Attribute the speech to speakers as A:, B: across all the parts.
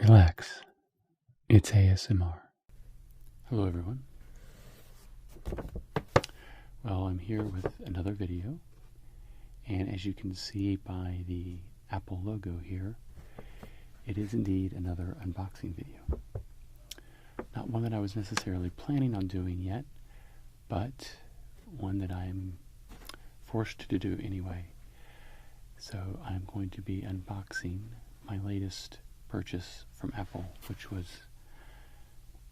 A: Relax. It's ASMR. Hello, everyone. Well, I'm here with another video, and as you can see by the Apple logo here, it is indeed another unboxing video. Not one that I was necessarily planning on doing yet, but one that I'm forced to do anyway. So I'm going to be unboxing my latest purchase from Apple, which was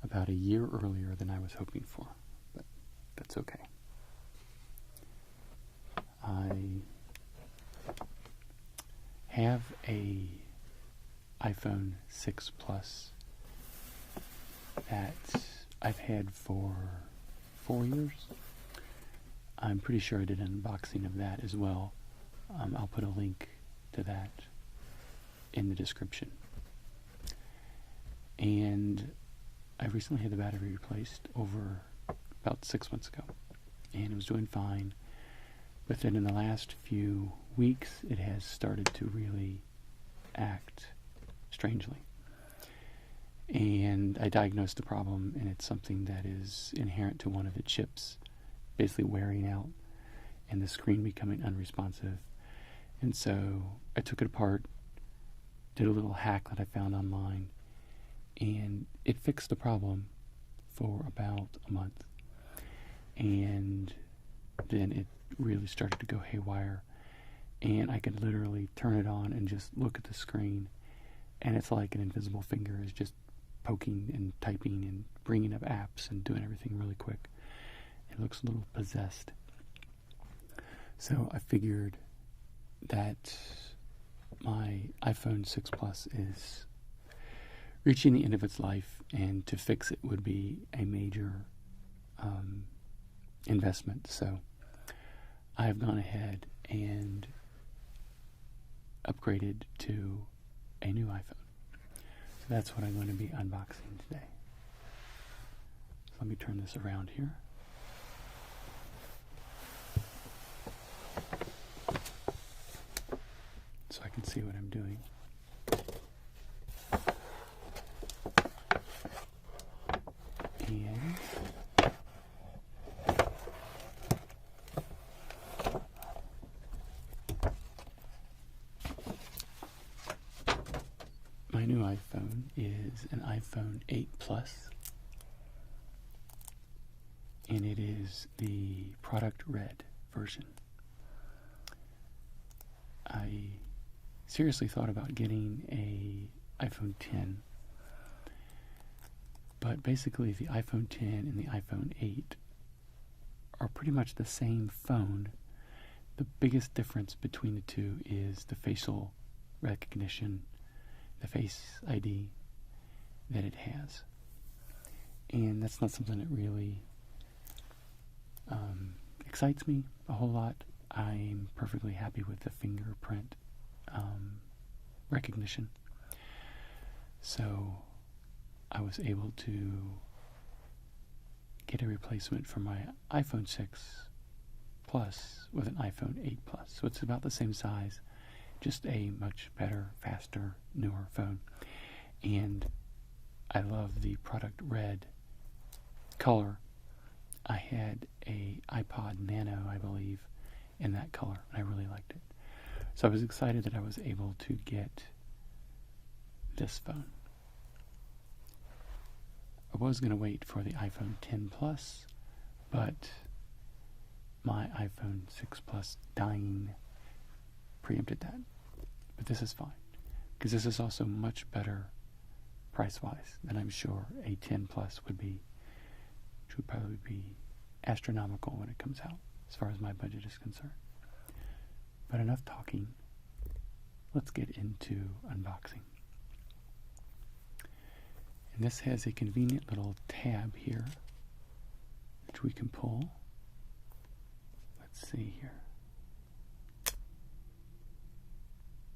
A: about a year earlier than I was hoping for, but that's okay. I have a iPhone 6 Plus that I've had for 4 years. I'm pretty sure I did an unboxing of that as well. I'll put a link to that in the description. And I recently had the battery replaced over about 6 months ago, and it was doing fine. But then in the last few weeks, it has started to really act strangely. And I diagnosed the problem, and it's something that is inherent to one of the chips, basically wearing out and the screen becoming unresponsive. And so I took it apart, did a little hack that I found online, and it fixed the problem for about a month. And then it really started to go haywire, and I could literally turn it on and just look at the screen, and it's like an invisible finger is just poking and typing and bringing up apps and doing everything really quick. It looks a little possessed. So I figured that my iPhone 6 Plus is reaching the end of its life, and to fix it would be a major investment. So I've gone ahead and upgraded to a new iPhone. So that's what I'm going to be unboxing today. So let me turn this around here. So I can see what I'm doing. And my new iPhone is an iPhone 8 Plus, and it is the product red version. I seriously thought about getting a iPhone 10, but basically the iPhone 10 and the iPhone 8 are pretty much the same phone. The biggest difference between the two is the facial recognition, the Face ID that it has. And that's not something that really excites me a whole lot. I'm perfectly happy with the fingerprint recognition. So I was able to get a replacement for my iPhone 6 Plus with an iPhone 8 Plus. So it's about the same size, just a much better, faster, newer phone. And I love the product red color. I had a iPod Nano, I believe, in that color, and I really liked it. So I was excited that I was able to get this phone. I was going to wait for the iPhone 10 Plus, but my iPhone 6 Plus dying preempted that. But this is fine, because this is also much better price-wise than I'm sure a 10 Plus would be, which would probably be astronomical when it comes out, as far as my budget is concerned. But enough talking. Let's get into unboxing. And this has a convenient little tab here, which we can pull. Let's see here.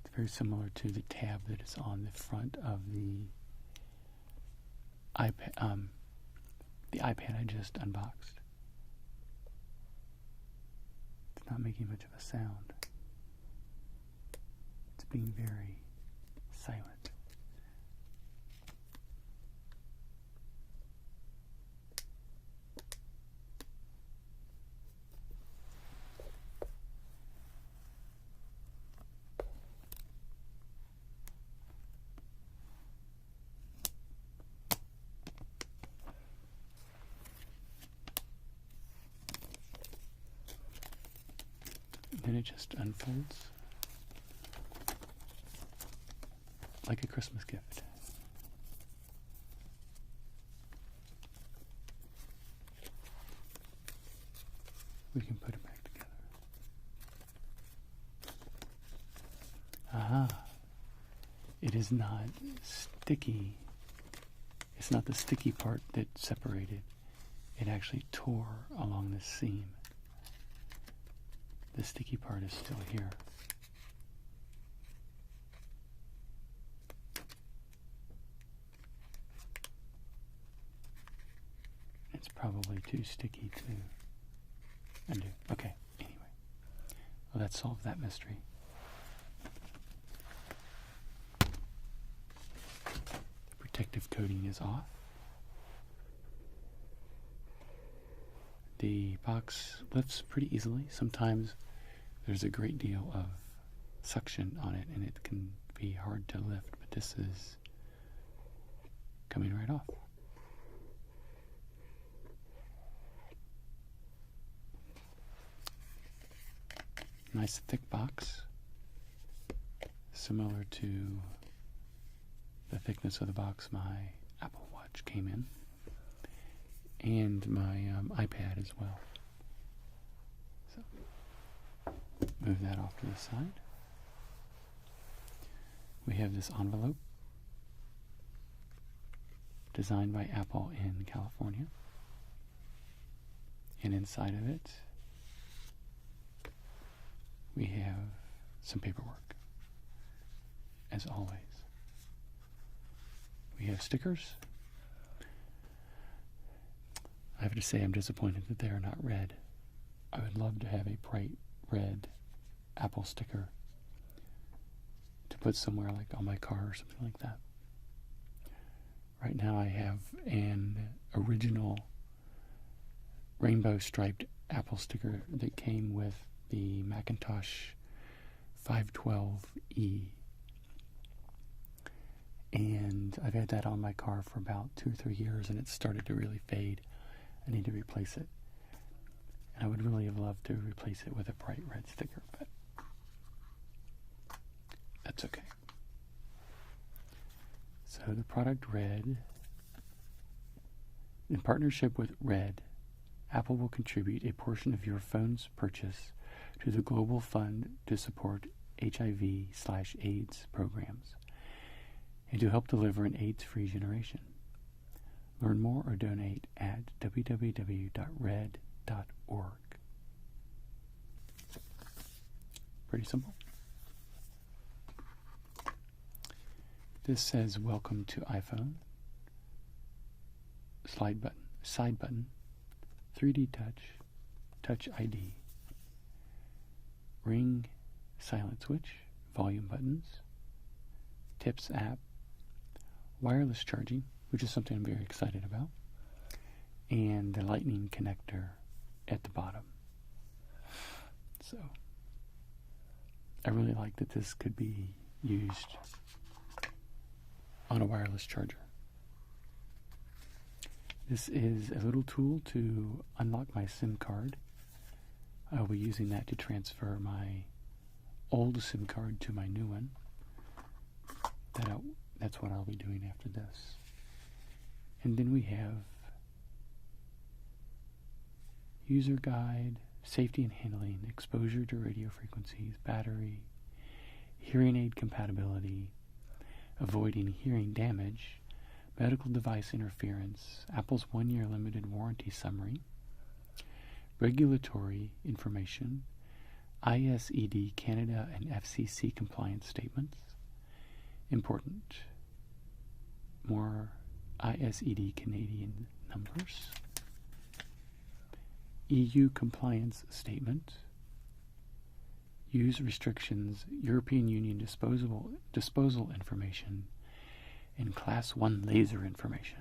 A: It's very similar to the tab that is on the front of the iPad I just unboxed. It's not making much of a sound. It's being very silent. it just unfolds like a Christmas gift. We can put it back together. Aha! It is not sticky. It's not the sticky part that separated. It actually tore along the seam. The sticky part is still here. It's probably too sticky to undo. Okay, anyway. Well, that solved that mystery. The protective coating is off. The box lifts pretty easily. Sometimes there's a great deal of suction on it and it can be hard to lift, but this is coming right off. Nice thick box, similar to the thickness of the box my Apple Watch came in, and my iPad as well. So, move that off to the side. We have this envelope designed by Apple in California, and inside of it we have some paperwork, as always. We have stickers. I have to say I'm disappointed that they are not red. I would love to have a bright red Apple sticker to put somewhere like on my car or something like that. Right now I have an original rainbow striped Apple sticker that came with the Macintosh 512E. And I've had that on my car for about 2 or 3 years and it's started to really fade. I need to replace it. And I would really have loved to replace it with a bright red sticker, but that's okay. So the product Red, in partnership with Red, Apple will contribute a portion of your phone's purchase to the Global Fund to support HIV/AIDS programs and to help deliver an AIDS-free generation. Learn more or donate at www.red.org. Pretty simple. This says welcome to iPhone. Side button, 3D touch, touch ID, ring, silent switch, volume buttons, tips app, wireless charging, which is something I'm very excited about, and the lightning connector at the bottom. So I really like that this could be used on a wireless charger. This is a little tool to unlock my SIM card. I'll be using that to transfer my old SIM card to my new one. That's what I'll be doing after this. And then we have user guide, safety and handling, exposure to radio frequencies, battery, hearing aid compatibility, avoiding hearing damage, medical device interference, Apple's 1-year limited warranty summary, regulatory information, ISED Canada and FCC compliance statements, important, more ISED Canadian numbers, EU compliance statement, use restrictions, European Union disposal information, and Class 1 laser information.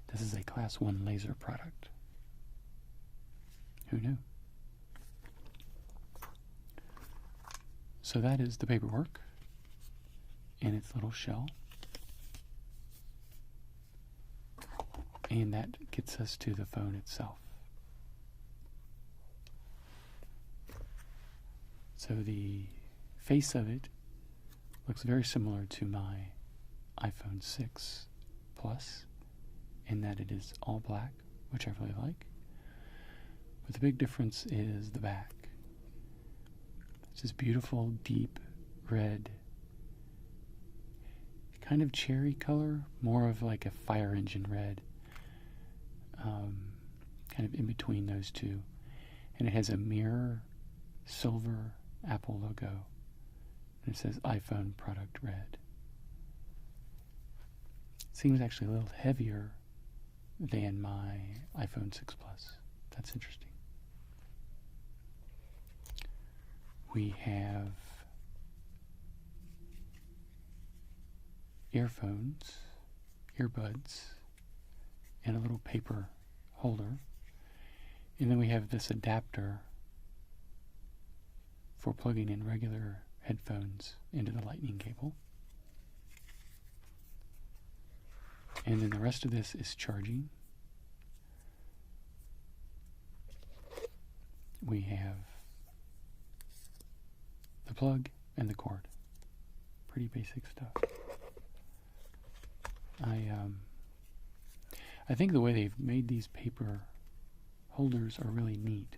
A: This is a Class 1 laser product. Who knew? So that is the paperwork in its little shell. And that gets us to the phone itself. So the face of it looks very similar to my iPhone 6 Plus in that it is all black, which I really like. But the big difference is the back. It's this beautiful, deep red, kind of cherry color, more of like a fire engine red, kind of in between those two. And it has a mirror silver Apple logo. And it says iPhone product red. It seems actually a little heavier than my iPhone 6 Plus. That's interesting. We have earbuds, and a little paper holder. And then we have this adapter for plugging in regular headphones into the lightning cable. And then the rest of this is charging. We have the plug and the cord. Pretty basic stuff. I think the way they've made these paper holders are really neat.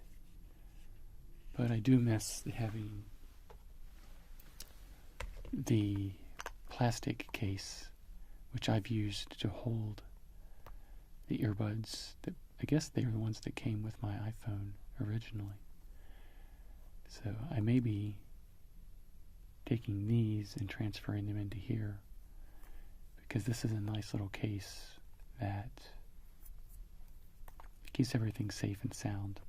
A: But I do miss having the plastic case, which I've used to hold the earbuds. That I guess they are the ones that came with my iPhone originally. So I may be taking these and transferring them into here, because this is a nice little case that keeps everything safe and sound.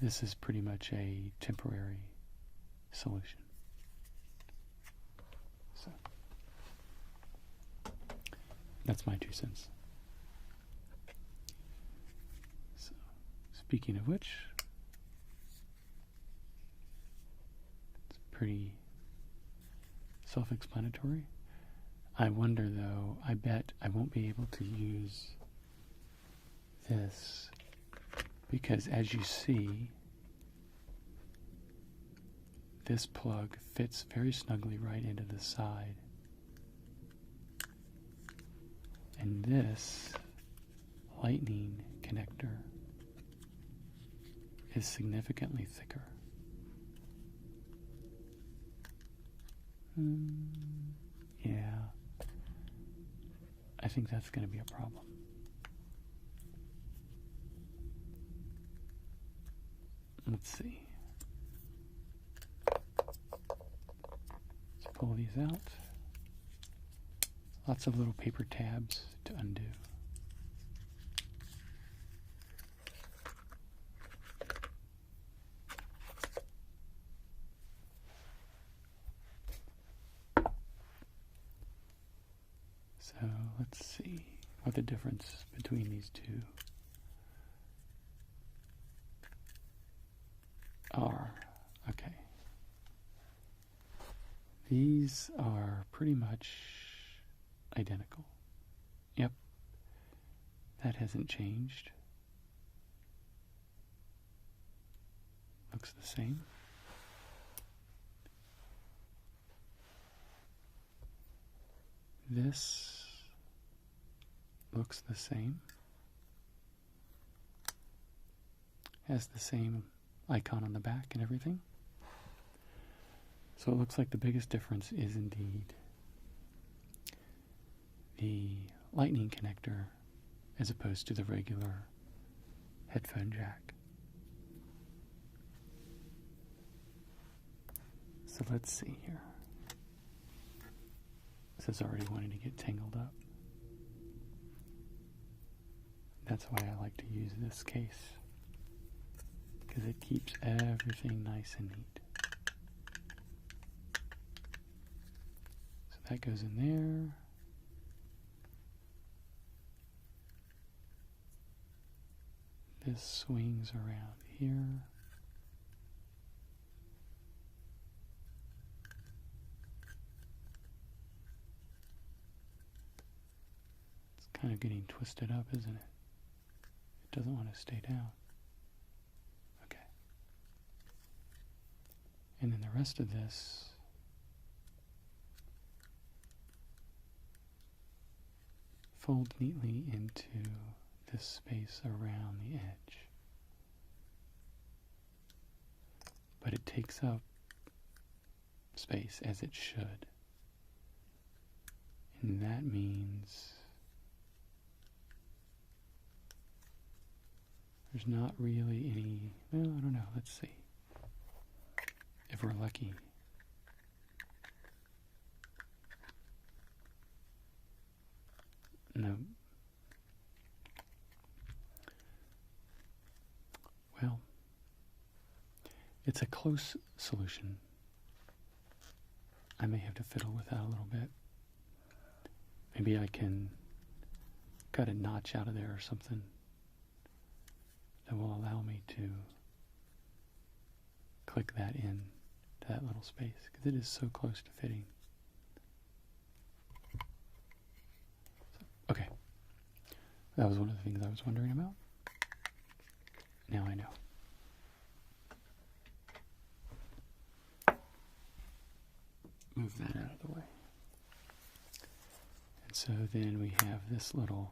A: This is pretty much a temporary solution. So that's my 2 cents. So, speaking of which, it's pretty self-explanatory. I wonder though, I bet I won't be able to use this because, as you see, this plug fits very snugly right into the side. And this lightning connector is significantly thicker. Yeah, I think that's going to be a problem. Let's see. Let's pull these out. Lots of little paper tabs to undo. So let's see what the difference between these two are. Okay. These are pretty much identical. Yep. That hasn't changed. Looks the same. This looks the same. Has the same icon on the back and everything. So it looks like the biggest difference is indeed the lightning connector as opposed to the regular headphone jack. So let's see here. This is already wanting to get tangled up. That's why I like to use this case, because it keeps everything nice and neat. So that goes in there. This swings around here. It's kind of getting twisted up, isn't it? It doesn't want to stay down. Okay. And then the rest of this folds neatly into this space around the edge. But it takes up space, as it should. And that means there's not really any, well, I don't know, let's see. If we're lucky. No. Well, it's a close solution. I may have to fiddle with that a little bit. Maybe I can cut a notch out of there or something that will allow me to click that in to that little space, because it is so close to fitting. So, okay. That was one of the things I was wondering about. Now I know. Move that out of the way. And so then we have this little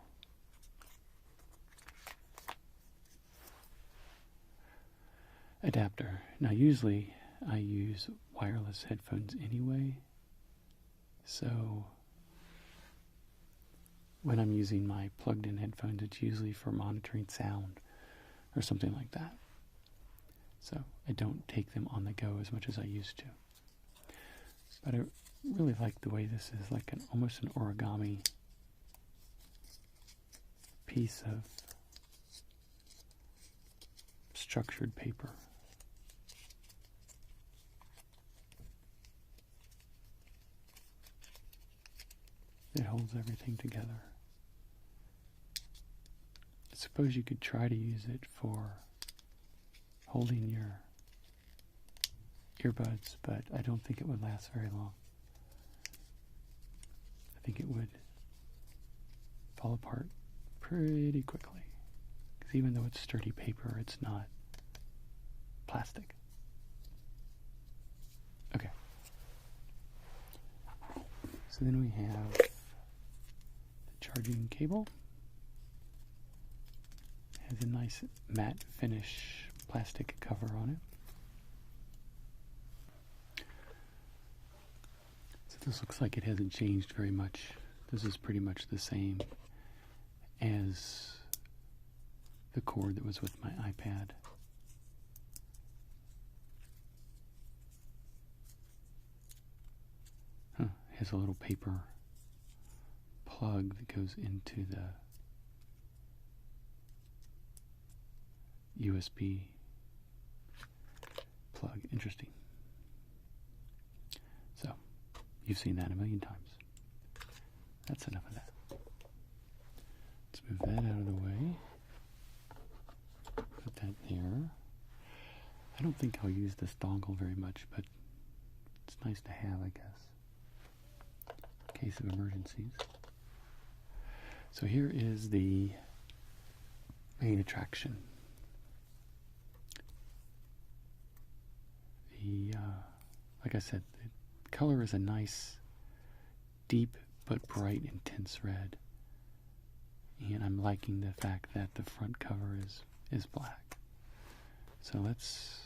A: adapter. Now usually I use wireless headphones anyway, so when I'm using my plugged in headphones, it's usually for monitoring sound or something like that. So I don't take them on the go as much as I used to. But I really like the way this is like almost an origami piece of structured paper. It holds everything together. I suppose you could try to use it for holding your earbuds, but I don't think it would last very long. I think it would fall apart pretty quickly, because even though it's sturdy paper, it's not plastic. Okay. So then we have the charging cable. It has a nice matte finish plastic cover on it. So this looks like it hasn't changed very much. This is pretty much the same as the cord that was with my iPad. It has a little paper plug that goes into the USB plug. Interesting. So, you've seen that a million times. That's enough of that. Let's move that out of the way. Put that there. I don't think I'll use this dongle very much, but it's nice to have, I guess, in case of emergencies. So here is the main attraction. Like I said, the color is a nice, deep but bright, intense red. And I'm liking the fact that the front cover is black. So let's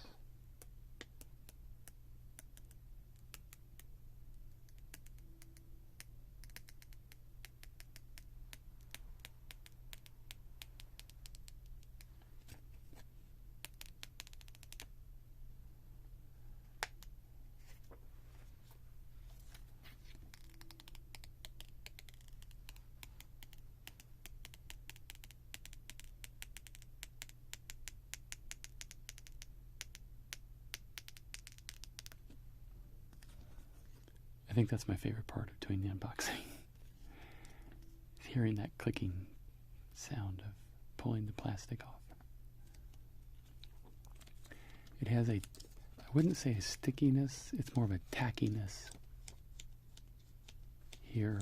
A: I think that's my favorite part of doing the unboxing. Hearing that clicking sound of pulling the plastic off. It has I wouldn't say a stickiness, it's more of a tackiness here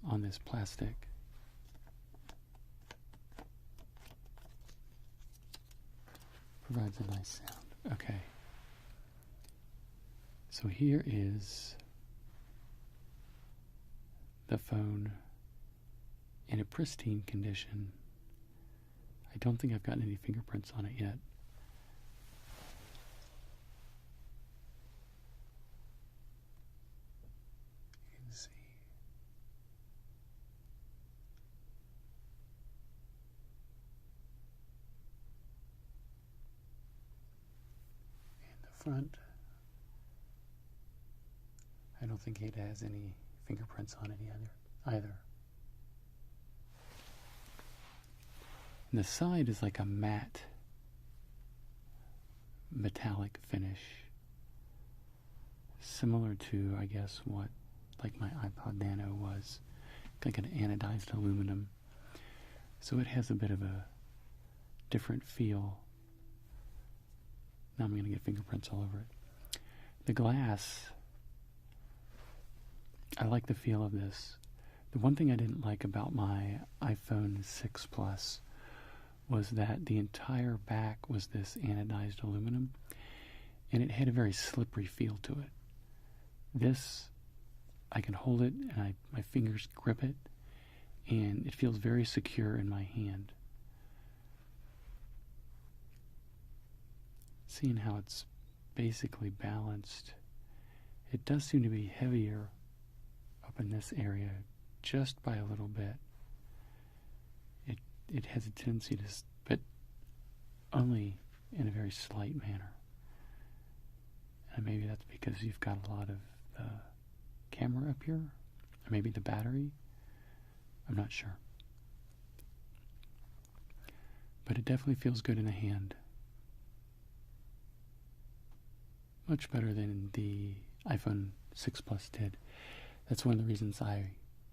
A: on this plastic. Provides a nice sound. Okay. So here is the phone in a pristine condition. I don't think I've gotten any fingerprints on it yet. You can see. And the front, I don't think it has any fingerprints on it either. And the side is like a matte metallic finish, similar to, I guess, what like my iPod Nano was, like an anodized aluminum. So it has a bit of a different feel. Now I'm going to get fingerprints all over it. The glass, I like the feel of this. The one thing I didn't like about my iPhone 6 Plus was that the entire back was this anodized aluminum, and it had a very slippery feel to it. This, I can hold it, and my fingers grip it, and it feels very secure in my hand. Seeing how it's basically balanced, it does seem to be heavier up in this area just by a little bit. It has a tendency to, but only in a very slight manner. And maybe that's because you've got a lot of the camera up here, or maybe the battery. I'm not sure. But it definitely feels good in the hand. Much better than the iPhone 6 Plus did. That's one of the reasons I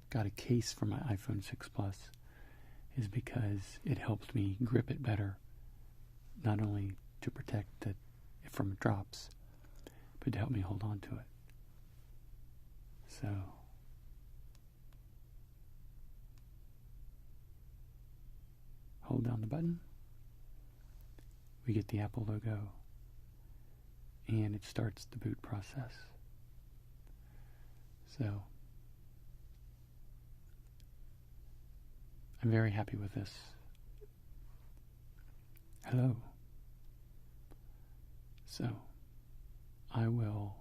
A: got a case for my iPhone 6 Plus, is because it helped me grip it better, not only to protect it from drops, but to help me hold on to it. So, hold down the button, we get the Apple logo, and it starts the boot process. So, I'm very happy with this. Hello. So, I will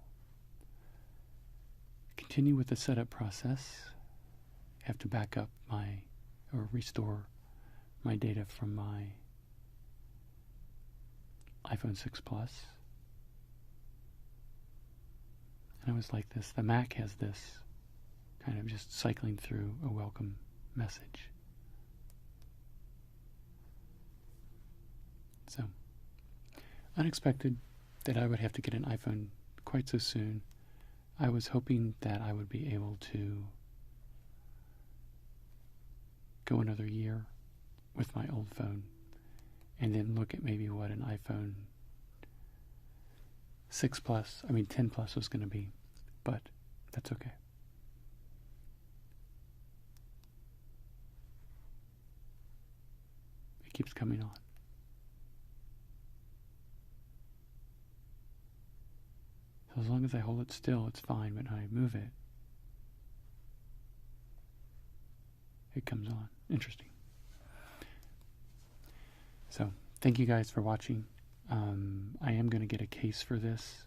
A: continue with the setup process. I have to back up or restore my data from my iPhone 6 Plus. And I always like this. The Mac has this kind of just cycling through a welcome message. So, unexpected that I would have to get an iPhone quite so soon. I was hoping that I would be able to go another year with my old phone and then look at maybe what an iPhone 10 Plus was going to be, but that's okay. It keeps coming on. So as long as I hold it still, it's fine, but when I move it, it comes on. Interesting. So, thank you guys for watching. I am going to get a case for this,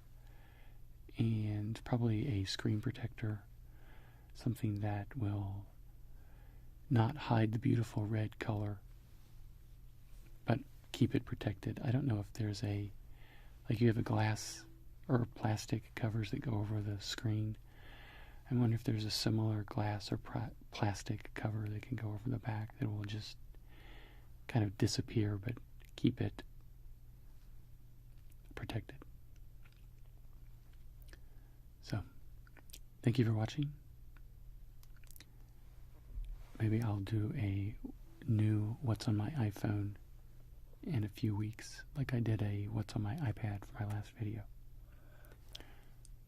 A: and probably a screen protector, something that will not hide the beautiful red color, but keep it protected. I don't know if there's like you have a glass or plastic covers that go over the screen. I wonder if there's a similar glass or plastic cover that can go over the back that will just kind of disappear but keep it protected. So, thank you for watching. Maybe I'll do a new What's on My iPhone in a few weeks, like I did a What's on My iPad for my last video.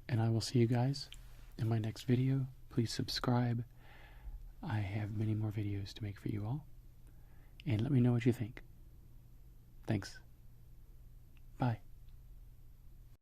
A: And I will see you guys in my next video. Please subscribe. I have many more videos to make for you all. And let me know what you think. Thanks. Bye.